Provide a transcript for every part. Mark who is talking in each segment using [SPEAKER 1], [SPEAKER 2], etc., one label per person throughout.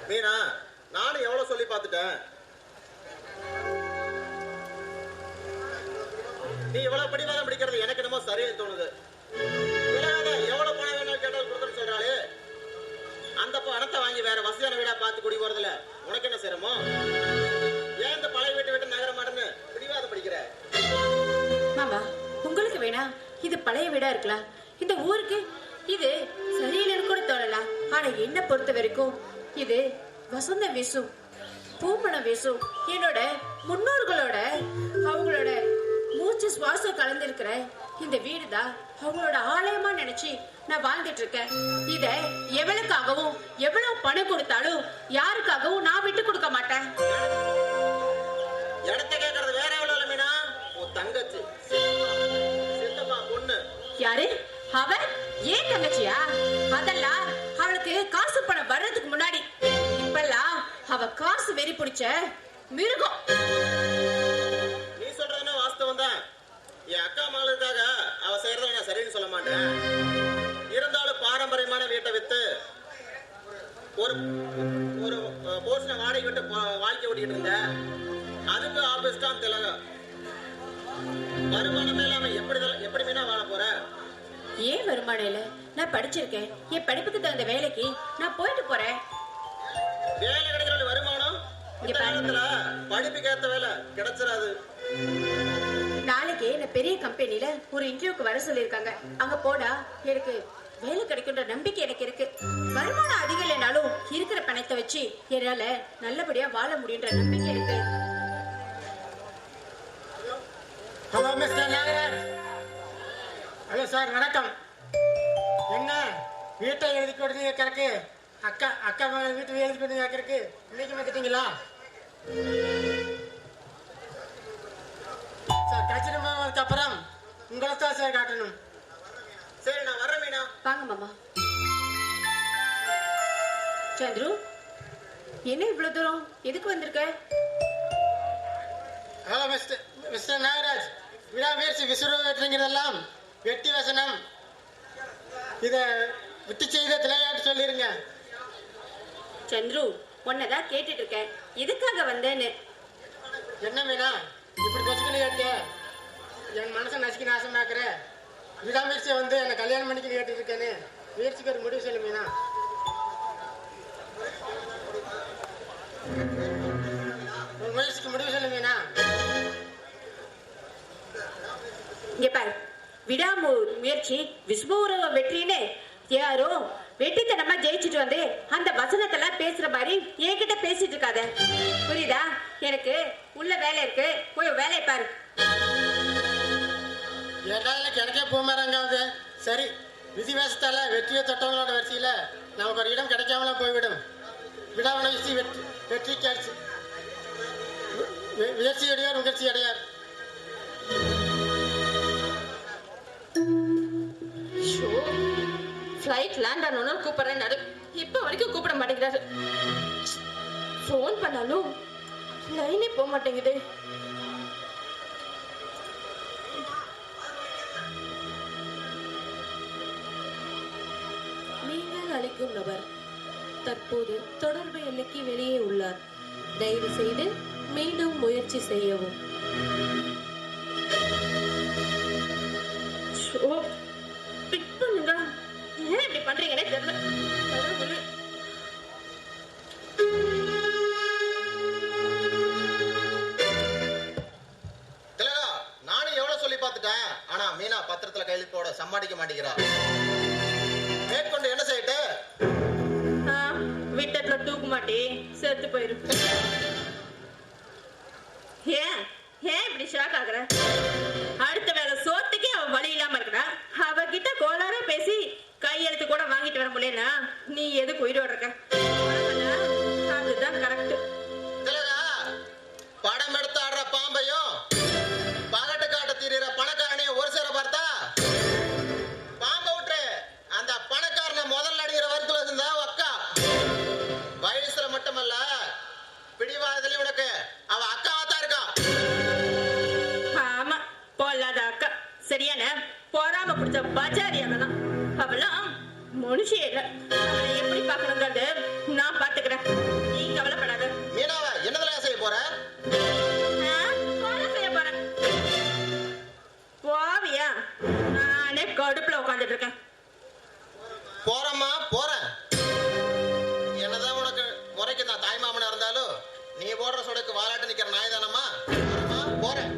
[SPEAKER 1] மீனா, நானும் எவ்வளவு சொல்லி பார்த்துட்டேன். நீ இவ்வளவு பிடிவாதம் பிடிக்கிறது எனக்கு என்னமோ சரியா தோணுது. எவ்வளவு பணம் வேணாலும் கேட்டாலும் கொடுத்துட்டு சொல்றாளே, அந்த பணத்தை வாங்கி வேற வசதியான வீடா பார்த்து குடி போறதுல உனக்கு என்ன சிரமம்? ஏன் இந்த பழைய வீட்டை விட்டு நகர மாட்டேன்னு பிடிவாதம் பிடிக்கிற?
[SPEAKER 2] மாமா, உங்களுக்கு வேணா இது பழைய வீடா இருக்கலாம், இந்த ஊருக்கு இது சரியில்லைன்னு கூட தோணலாம். ஆனா என்ன பொறுத்த வரைக்கும் இது வசந்த வீசும், பூமணம் வீசும். என்னோட முன்னோர்களோட அவங்களோட மூச்சு சுவாசம் கலந்திருக்கிற இந்த வீடுதான் அவங்களோட ஆலயமா நினைச்சு நான் வாழ்ந்துட்டு இருக்கேன். இத எவளுக்காகவும் எவ்வளவு பணம் கொடுத்தாலும் யாருக்காகவும் நான் விட்டு கொடுக்க மாட்டேன்.
[SPEAKER 1] இடத்த கேட்கறது வேற எவ்வளவு மீனா? உன் தங்கச்சி சித்தப்பா பொண்ணு.
[SPEAKER 2] யாரு அவ? ஏன் தங்கச்சியா? அதெல்லாம் அவளுக்கு காசு பணம் வர்றதுக்கு முன்னாடி. இப்பெல்லாம் அவ காசு வெறி பிடிச்ச மிருகம்.
[SPEAKER 1] நீ சொல்றதுன்னா வாஸ்தவம் தான். என் அக்கா மகளுக்காக அவ செய்யறத நான் சரின்னு சொல்ல மாட்டேன். இருந்தாலும் பாரம்பரியமான வீட்டை வித்து ஒரு ஒரு போர்ஷனை வாடகை விட்டு வாழ்க்கை ஓட்டிட்டு இருந்தேன். அதுக்கு ஆபீஸ்டான் திலகம். வருமானமே இல்லாம எப்படி மீனா வாழ போற?
[SPEAKER 2] ஏன் வருமானம் இல்ல? நான் படிச்சிருக்கேன். என் படிப்புக்கு தகுந்த வேலைக்கு நான் போயிட்டு போறேன்.
[SPEAKER 1] வேலை கிடைக்கிற வருமானம் படிப்புக்கு ஏத்த வேலை கிடைச்சிடாது.
[SPEAKER 2] நாளைக்கு நான் பெரிய கம்பெனில ஒரு இன்டர்வியூக்கு வர சொல்லிருக்காங்க. அங்க போனா எனக்கு வேலை கிடைக்குன்ற நம்பிக்கை எனக்கு இருக்கு. வருமானம் அதிகம் இல்லைனாலும் இருக்கிற பணத்தை வச்சு என்னால நல்லபடியா வாழ முடியுன்ற நம்பிக்கை இருக்கு.
[SPEAKER 3] Hello mister Nagaraj. Hello sir, வணக்கம். என்ன வீட்டை எழுதி கொடுத்து கேட்கறக்கு, அக்கா மகள் வீட்டு எழுதி கொடுத்து கேட்கறக்கு இன்னைக்கு வந்துட்டீங்களா சார்? கச்சிதமானதுக்கு அப்புறம் உங்களை தான் சார் காட்டணும்.
[SPEAKER 1] சரி, நான் வர்றேன் மீனா.
[SPEAKER 2] வாங்க மாமா. சந்துரு, என்ன இவ்வளவு தூரம் எதுக்கு வந்திருக்க?
[SPEAKER 3] ஹலோ மிஸ்டர் நாகராஜ், விடாமுயற்சி விசுவதெல்லாம் வெட்டி வசனம். இத விட்டு செய்த விளையாட்டு சொல்லிருங்க.
[SPEAKER 2] சந்துரு, உன்னதான் கேட்டுட்டு இருக்கேன், எதுக்காக வந்தேன்னு.
[SPEAKER 3] என்ன மீனா இப்படி கொச்சுக்கணும் கேட்க? என் மனசை நசுக்கி நாசமாக்குற. விடாமுயற்சியை வந்து என்னை கல்யாணம் பண்ணிக்க கேட்டு இருக்கேன்னு முயற்சிக்கு ஒரு முடிவு சொல்லு மீனா. முயற்சிக்கு முடிவு சொல்லு மீனா.
[SPEAKER 2] இங்க பாரு, விடாமுயற்சி விஸ்வரூப வெற்றின்னு யாரோ வெட்டித்தனமா ஜெயிச்சுட்டு வந்து அந்த வசனத்தெல்லாம் பேசுற மாதிரி என்கிட்ட பேசிட்டு இருக்காத, புரியுதா? எனக்கு உள்ள வேலை இருக்கு, போய் வேலையை பாரு.
[SPEAKER 3] எனக்கே பூமாராங்காவது. சரி, விதிவேசத்தால வெற்றியை தொட்டவங்களோட வரிசையில நமக்கு ஒரு இடம் கிடைக்காமலாம் போய்விடும். விடாமுயற்சி வெற்றிக்கு அடிச்சு முயற்சி அடையார், முயற்சி அடையார்.
[SPEAKER 2] ஃப்ளைட் லேண்ட் ஆனோன்னு கூப்பிடுறேன், இப்ப வரைக்கும் கூப்பிட மாட்டேங்கிறாரு. போன் பண்ணாலும் லைனே போக மாட்டேங்குது.
[SPEAKER 4] நீங்கள் அழைக்கும் நபர் தற்போது தொடர்பு எல்லைக்கு வெளியே உள்ளார். தயவு செய்து மீண்டும் முயற்சி செய்யவும்.
[SPEAKER 2] ஏன் இப்படி பண்றீங்கன்னே தெரியல.
[SPEAKER 1] திலகா, நானும் எவ்வளவு சொல்லி பார்த்துட்டேன். ஆனா மீனா பத்திரத்துல கையெழுத்து போட சம்பாதிக்க மாட்டேங்கிறா. மேற்கொண்டு என்ன செய்யிட்டு?
[SPEAKER 2] வீட்டத்துல தூக்க மாட்டி செத்து போயிரு. ஏன் இப்படி ஷாக் ஆகுற? அடுத்த வேலை சோத்துக்கே அவ வழி இல்லாம இருக்கிறா. அவகிட்ட கோளாரா பேசி கையெழுத்து கூட வாங்கிட்டு வர முடியலனா நீ எதுக்கு உயிரோட இருக்க? அதுதான் கரெக்ட்.
[SPEAKER 1] படம் எடுத்து ஆடுற பாம்பையும் பகட்டு காட்ட தீர பணக்காரனையும் ஒரு சேர பார்த்தா பாம்பை விட்டு அந்த பணக்காரனை முதல்ல அடிக்கிற வருத்துல இருந்தா அக்கா. வயசுல மட்டுமல்ல, பிடிவாதத்துலயும் உனக்கு அவ அக்காவா தான் இருக்கா.
[SPEAKER 2] ஆமா, பொல்லாத அக்கா. சரியான பொறாம பிடிச்ச பஜாரி. அதெல்லாம் அவெல்லாம் மனுஷியே இல்ல. எப்படி எப்படி பாக்கணுங்கிறது நான் பாத்துக்கிறேன், நீ கவலைப்படாத.
[SPEAKER 1] மீனாவை என்னதுல செய்ய போற?
[SPEAKER 2] கொலை செய்ய போறேன். போவியா? நானே கடுப்புல உட்காந்துட்டு இருக்கேன்.
[SPEAKER 1] போறம்மா போறேன். என்னதான் உனக்கு முறைக்கு நான் தாய் மாமனா இருந்தாலும் நீ போடுற சொடக்கு வாலாட்டு நிக்கிற நாய் தானம்மா. போறேன்.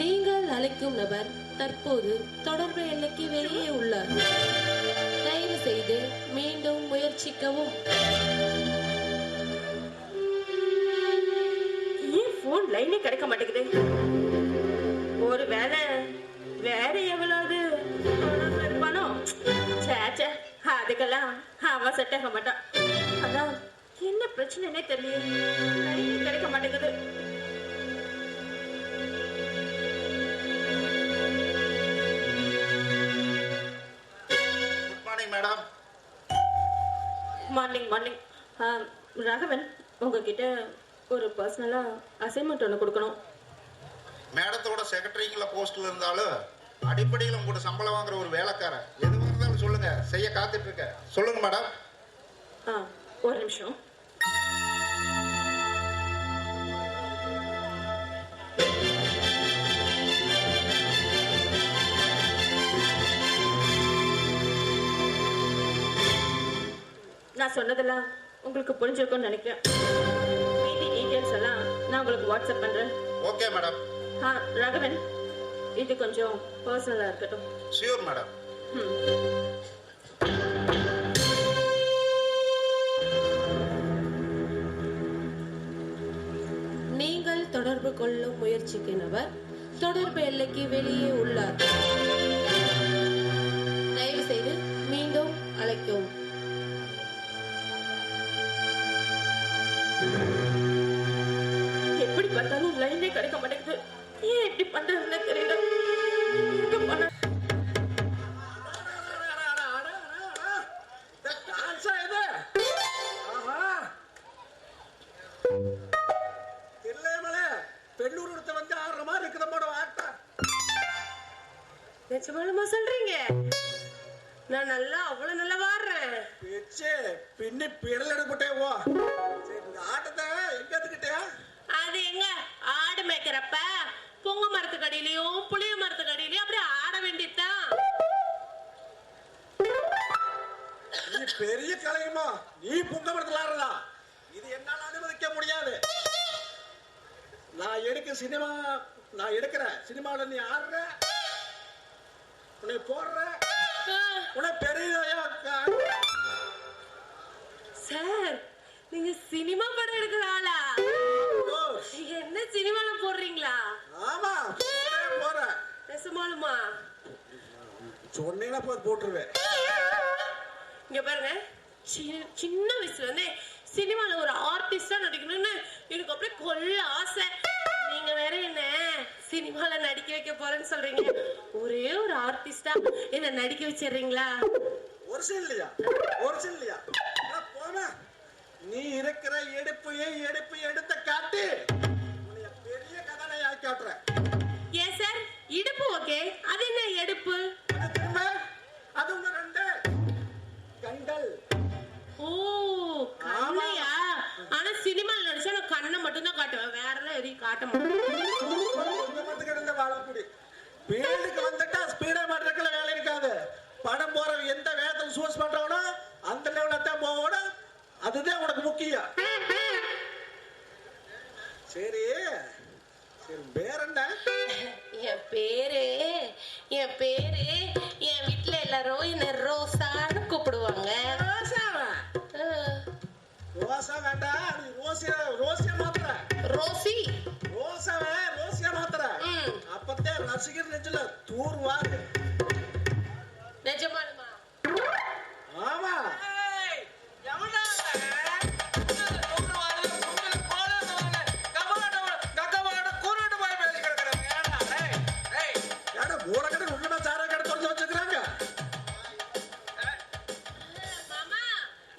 [SPEAKER 4] நீங்கள் அழைக்கும் நபர் தற்போது தொடர்பு எல்லைக்கு வெளியே உள்ளார். தயவு செய்து மீண்டும் முயற்சிக்கவும்.
[SPEAKER 2] ஏன் போன் லைனே கிடைக்க மாட்டேங்குது? ஒரு வேலை வேற எவ்வளவு பணம்? சேச்சே, அதுக்கெல்லாம் அவன் செட் ஆக மாட்டான். அதான் என்ன பிரச்சனைனே தெரியல, லைனே கிடைக்க மாட்டேங்குது.
[SPEAKER 1] Good morning madam.
[SPEAKER 2] Morning morning. Raghavan, உங்ககிட்ட ஒரு பர்சனலா அசைன்மெண்ட் ஒன்று கொடுக்கணும்.
[SPEAKER 5] மேடத்தோட செக்ரட்டரிங்கள போஸ்ட்ல இருந்தாலும் அடிப்படையில் உங்களோட சம்பளம் வாங்குற ஒரு வேலைக்காரன் எதுவாக இருந்தாலும் சொல்லுங்க, செய்ய காத்துட்டு இருக்க. சொல்லுங்க மேடம்.
[SPEAKER 2] ஒரு நிமிஷம். நான் சொன்னதெல்லாம் உங்களுக்கு புரிஞ்சிருக்கும்னு நினைக்கிறேன். மீதி டீடைல்ஸ் எல்லாம் நான் உங்களுக்கு வாட்ஸ்அப் பண்றேன்.
[SPEAKER 5] Okay madam.
[SPEAKER 2] ராகவன், இது கொஞ்சம் பர்சனலா இருக்கட்டும்.
[SPEAKER 5] Sure madam.
[SPEAKER 4] நீங்கள் தொடர்பு கொள்ளும் முயற்சிக்கும் நபர் தொடர்பு எல்லைக்கு வெளியே உள்ளார். தயவு செய்து மீண்டும் அழைக்கவும்.
[SPEAKER 2] எப்படி பார்த்தாலும் லைனே கிடைக்க மாட்டேங்குது. ஏன் இப்படி பண்றதுன்னு தெரியல. என்ன பண்ண? நிஜமாலுமா சொல்றீங்க? நான் நல்லா அவ்வளவு நல்லா வாடுறேன்.
[SPEAKER 3] பின்னி பிடல் எடுப்பட்டே ஓ ஆட்டத்தை எங்க எடுத்துக்கிட்டே?
[SPEAKER 2] அது எங்க ஆடு மேய்க்கிறப்ப பொங்க மரத்துக்கு அடியிலையும் புளிய மரத்துக்கு அடியிலையும் அப்படி ஆட வேண்டியதுதான்.
[SPEAKER 3] நீ பெரிய கலையுமா? நீ புங்க மரத்துல ஆடுறதா? இது என்னால அனுமதிக்க முடியாது. நான் எடுக்கிற சினிமாவில நீ ஆடுற, உன்னை போடுற, உன்னை பெரிய
[SPEAKER 2] சார், நீங்க சினிமா படம் எடுக்கிற ஆளா? நீங்க என்ன சினிமால போடுறீங்களா?
[SPEAKER 3] ஆமா போறேன்.
[SPEAKER 2] நெசமாலுமா?
[SPEAKER 3] சொன்னீங்கன்னா போட்டுருவேன்.
[SPEAKER 2] இங்க பாருங்க, சின்ன வயசுல இருந்தே சினிமால ஒரு ஆர்டிஸ்டா நடிக்கணும்னு எனக்கு அப்படியே கொள்ள ஆசை. நீங்க வேற என்ன சினிமால நடிக்க வைக்க போறேன்னு சொல்றீங்க. ஒரே ஒரு ஆர்டிஸ்டா என்ன நடிக்க வச்சிடுறீங்களா?
[SPEAKER 3] ஒரிஜினல் இல்லையா? போமா, நீ இருக்கிற எடுப்பு எடுத்த காட்டு பெரிய கதாநாயகி ஆக்கி காட்டுற.
[SPEAKER 2] ஏன் சார், இடுப்பு ஓகே, அது என்ன எடுப்பு?
[SPEAKER 3] அது உங்க ரெண்டு கண்கள்.
[SPEAKER 2] ஓ, கண்ணையா? ஆனா சினிமால நடிச்சா நான் கண்ணை மட்டும் தான் காட்டுவேன், வேற எல்லாம் எதையும் காட்ட மாட்டேன்.
[SPEAKER 3] கிடந்த வாழப்படி வீட்டுக்கு வந்துட்டா ஸ்பீடா மாட்டுறதுக்குள்ள வேலை இருக்காது. படம் போற எந்த வேகத்தில் சூஸ் பண்றவனோ அந்த லெவல தான் போகணும். அதுதான் உனக்கு முக்கியம். சரி வேற என்ன?
[SPEAKER 2] என் பேரு என் வீட்டுல எல்லாரும் என்ன ரோசான்னு கூப்பிடுவாங்க.
[SPEAKER 3] ரோசா வேண்டாம், நீ ரோசியா மாத்திர. ரோசியா மாத்திர. அப்பத்தே ரசிகர் நெஞ்சில தூர்வாரு.
[SPEAKER 2] நிஜமாலுமா?
[SPEAKER 3] ஆமா.
[SPEAKER 2] மாமா,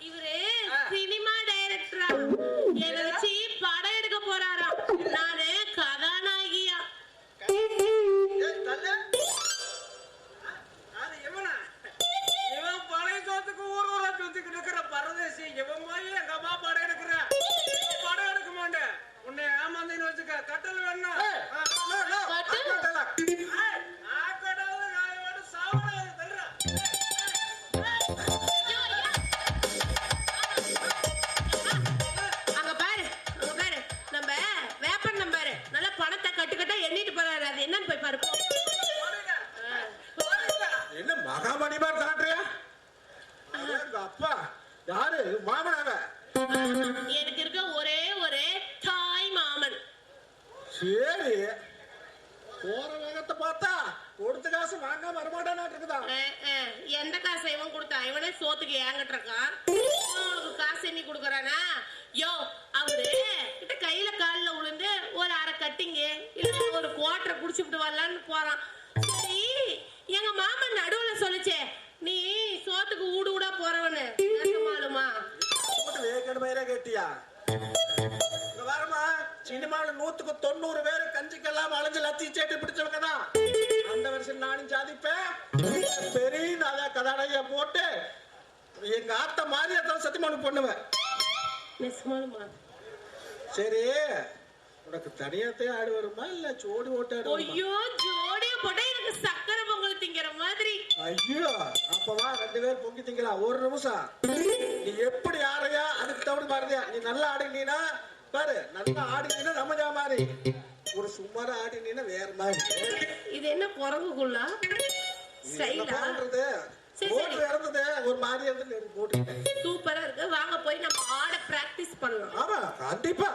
[SPEAKER 2] இவரு சினிமா டைரக்டரா? என்னை வச்சு படம் எடுக்க போறாராம். நானு கதாநாயகியா.
[SPEAKER 4] இருப்போம்.
[SPEAKER 3] என்ன மகாமணிமா காட்டுறியா? எங்க அப்பா யாரு மாமனாங்க?
[SPEAKER 4] எனக்கு இருக்க ஒரே ஒரு தாய் மாமன்.
[SPEAKER 3] சரி, போற வேகத்தை பார்த்தா கொடுத்த காசு வாங்காம வரமாட்டானா இருக்குதா?
[SPEAKER 4] எந்த காசை இவன் கொடுத்தா? இவனே சோத்துக்கு ஏங்கிட்டு இருக்கான். உனக்கு காசு எண்ணி கொடுக்கறானா? யோ, அவரு கிட்ட கையில காலில் விழுந்து ஒரு அரை கட்டிங்க இல்ல ஒரு குவாட்டரை குடிச்சுட்டு வரலான்னு போறான். சரி, எங்க மாமன் நடுவுல சொல்லுச்சே, நீ சோத்துக்கு ஊடு ஊடா போறவனு மாலுமா
[SPEAKER 3] வேகடுமையில கேட்டியா? வரமா சினிமாவில் 100க்கு 90 பேரு கஞ்சிக்கெல்லாம் அலைஞ்சு லத்தி சேட்டு பிடிச்சவங்க தான். அந்த வருஷம் நானும் சாதிப்பேன். பெரிய நல்ல கதாடைய போட்டு எங்க ஆத்த மாதிரி அதான் சத்தியமான பண்ணுவேன்.
[SPEAKER 4] நெசமாலுமா?
[SPEAKER 3] சரி, உனக்கு தனியாத்தே ஆடு வருமா இல்ல ஜோடி ஓட்டு ஆடு வருமா?
[SPEAKER 4] ஐயோ, ஜோடியா போட்டா எனக்கு சக்கரை பொங்கல் திங்கிற மாதிரி.
[SPEAKER 3] ஐயோ, அப்பவா 2 பேர் பொங்கி திங்கலாம். ஒரு நிமிஷம், நீ எப்படி ஆடுறியா அதுக்கு தவிர மாறுதியா? நீ நல்லா ஆடுனீனா பாரு, நல்லா ஆடினீனா நம்ம மாதிரி, ஒரு சுமாரா ஆடினீனா வேற மாதிரி.
[SPEAKER 4] இது என்ன குரங்குக்குள்ளா ஸ்டைலா?
[SPEAKER 3] போட்டு இறந்தது ஒரு மாதிரி இருந்து போட்டு
[SPEAKER 4] சூப்பரா இருக்கு. வாங்க போய் நம்ம ஆட பிராக்டிஸ் பண்ணலாம்.
[SPEAKER 3] ஆமா, கண்டிப்பா.